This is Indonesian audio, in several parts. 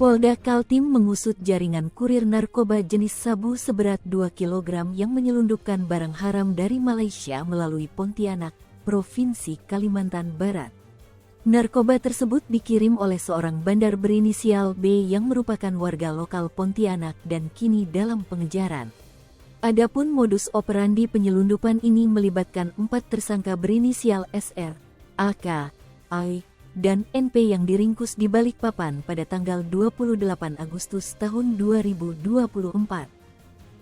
Polda Kaltim mengusut jaringan kurir narkoba jenis sabu seberat 2 kg yang menyelundupkan barang haram dari Malaysia melalui Pontianak, Provinsi Kalimantan Barat. Narkoba tersebut dikirim oleh seorang bandar berinisial B yang merupakan warga lokal Pontianak dan kini dalam pengejaran. Adapun modus operandi penyelundupan ini melibatkan 4 tersangka berinisial SR, AK, AI, dan NP yang diringkus di Balikpapan pada tanggal 28 Agustus tahun 2024.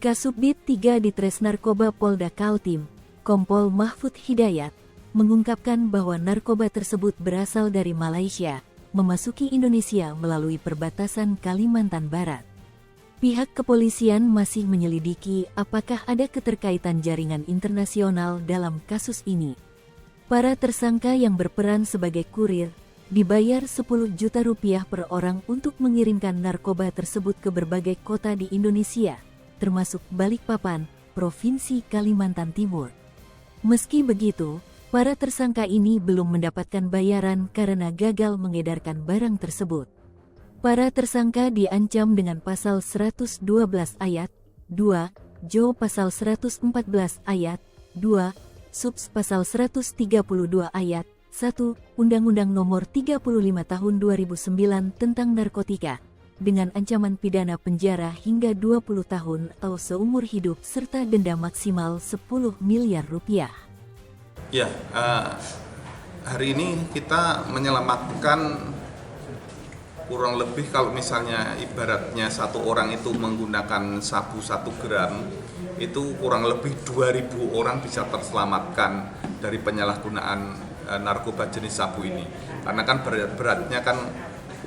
Kasubdit 3 Ditres Narkoba Polda Kaltim, Kompol Mahfud Hidayat, mengungkapkan bahwa narkoba tersebut berasal dari Malaysia, memasuki Indonesia melalui perbatasan Kalimantan Barat. Pihak kepolisian masih menyelidiki apakah ada keterkaitan jaringan internasional dalam kasus ini. Para tersangka yang berperan sebagai kurir dibayar 10 juta rupiah per orang untuk mengirimkan narkoba tersebut ke berbagai kota di Indonesia, termasuk Balikpapan, Provinsi Kalimantan Timur. Meski begitu, para tersangka ini belum mendapatkan bayaran karena gagal mengedarkan barang tersebut. Para tersangka diancam dengan pasal 112 ayat 2, Jo pasal 114 ayat 2, Subs pasal 132 ayat 1, Undang-Undang Nomor 35 Tahun 2009 tentang Narkotika, dengan ancaman pidana penjara hingga 20 tahun atau seumur hidup serta denda maksimal 10 miliar rupiah. Ya, hari ini kita menyelamatkan kurang lebih, kalau misalnya ibaratnya satu orang itu menggunakan sabu 1 gram, itu kurang lebih 2.000 orang bisa terselamatkan dari penyalahgunaan narkoba jenis sabu ini. Karena kan beratnya kan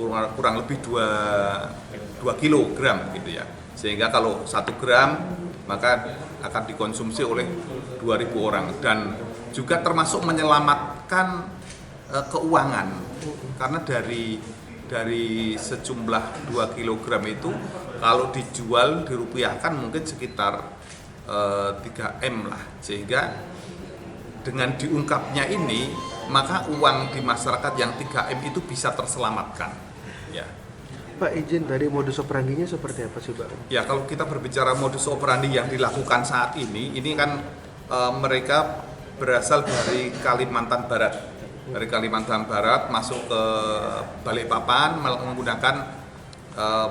kurang lebih 2 kilogram gitu ya. Sehingga kalau 1 gram maka akan dikonsumsi oleh 2.000 orang, dan juga termasuk menyelamatkan keuangan, karena dari sejumlah 2 kilogram itu kalau dijual dirupiahkan mungkin sekitar 3M lah, sehingga dengan diungkapnya ini maka uang di masyarakat yang 3M itu bisa terselamatkan. Ya. Pak, izin tadi modus operandinya seperti apa sih, Pak? Ya, kalau kita berbicara modus operandi yang dilakukan saat ini kan mereka berasal dari Kalimantan Barat. Dari Kalimantan Barat masuk ke Balikpapan menggunakan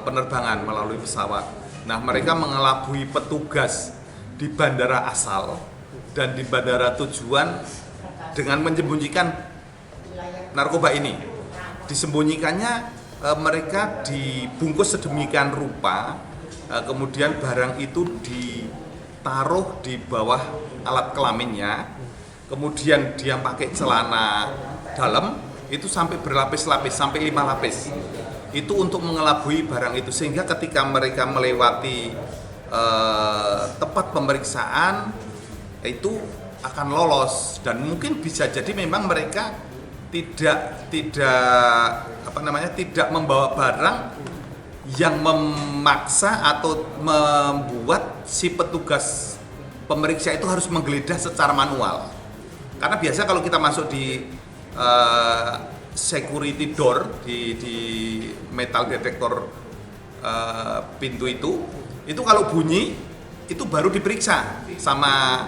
penerbangan melalui pesawat. Nah, mereka mengelabui petugas di bandara asal dan di bandara tujuan dengan menyembunyikan narkoba ini. Disembunyikannya mereka dibungkus sedemikian rupa, kemudian barang itu ditaruh di bawah alat kelaminnya, kemudian dia pakai celana dalam, itu sampai berlapis-lapis, sampai 5 lapis. Itu untuk mengelabui barang itu, sehingga ketika mereka melewati tempat pemeriksaan itu akan lolos, dan mungkin bisa jadi memang mereka tidak membawa barang yang memaksa atau membuat si petugas pemeriksa itu harus menggeledah secara manual. Karena biasa kalau kita masuk di security door, di metal detektor pintu itu kalau bunyi itu baru diperiksa sama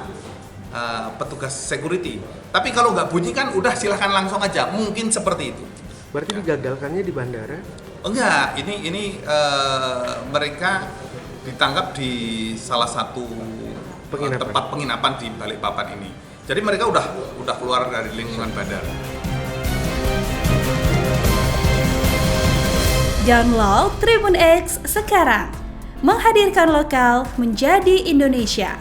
petugas security. Tapi kalau nggak bunyi kan udah silahkan langsung aja, mungkin seperti itu. Berarti digagalkannya di bandara? Enggak, ini mereka ditangkap di salah satu tempat penginapan di Balikpapan ini. Jadi mereka udah keluar dari lingkungan bandara. Download Tribun X sekarang, menghadirkan lokal menjadi Indonesia.